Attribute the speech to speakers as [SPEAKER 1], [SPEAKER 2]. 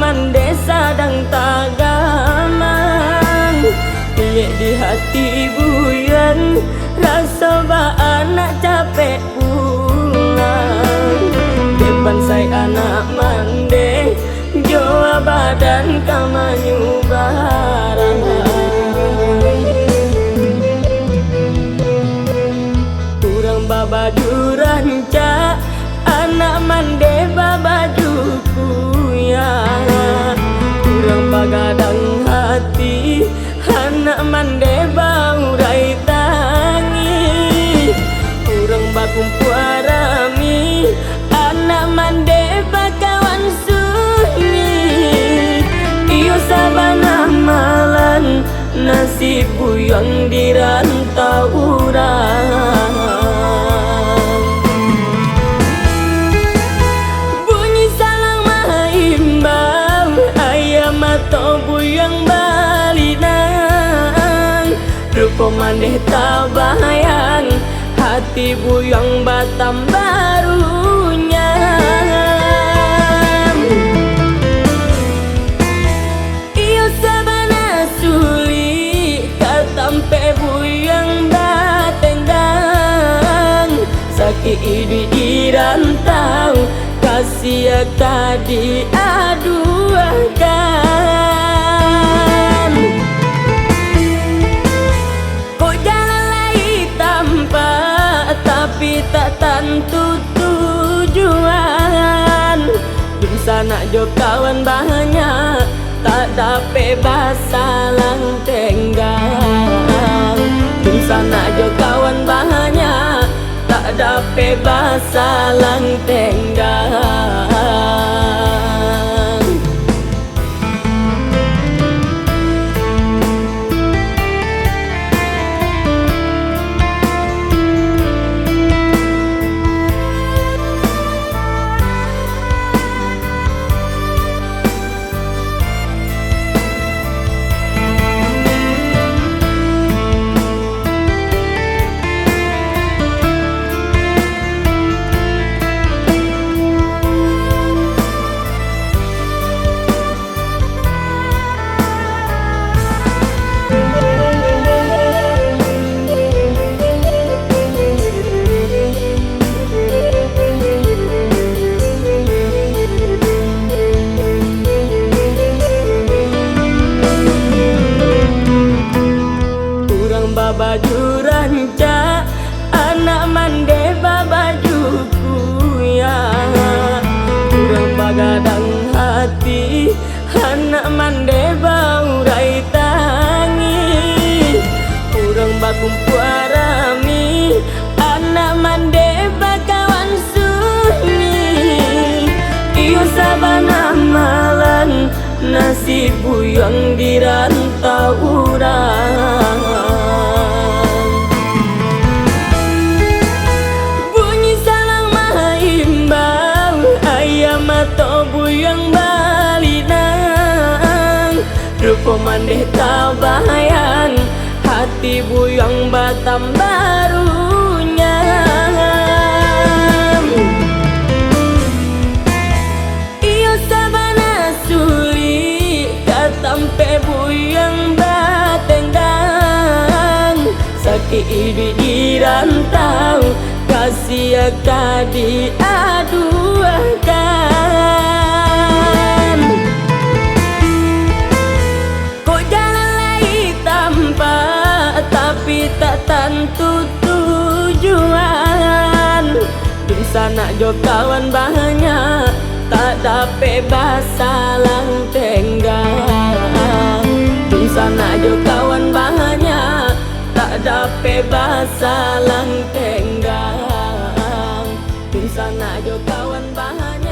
[SPEAKER 1] mande sadang tagaman, pilih di hati buyang, rasa ba anak capek pulang. Depan saya anak mande, jauh badan kamanyu barang. Kurang babaju ranca, anak mande babajuku ya. Kurang bagadang hati, anak mande baurai tangi. Kurang bakumpu arami, anak mande bakawan sunyi. Iyo sabana malan, nasib buyang di rantau urang. Bunyi salang mahimbang, ayam atau buyang balinang. Rupa maneh tabayang, hati buyang batam barunya. Iyo sabana suli, katampe buyang batendang. Sakit ini dirantau, kasih kadi aduakan. Kok jalan lagi tanpa, tapi tak tentu tujuan. Di sana jo kawan banyak, tak dapat bahasa lang tenggang. Di sana jo kawan banyak, tak dapat bahasa lang tenggang. Baju ranca, anak mande babajuku ya. Kurang bagadang hati, anak mande baurai tangi. Kurang bakumpu arami, anak mande bakawan sunyi. Iyo sabana malan, nasib buyang di rantau urang. Atau buyang balinang, rupa maneh tabayang, hati buyang batam barunya. Iyo sabana suli, katampe buyang batendang. Sakit ini dirantau, kasih kadi aduakan. Kok jalan lagi tanpa, tapi tak tentu tujuan. Di sana jo kawan banyak, tak dapat bahasa lang tenggang. Di sana jo kawan banyak, tak dapat bahasa lang tenggang. Di sana jo kawan banyak.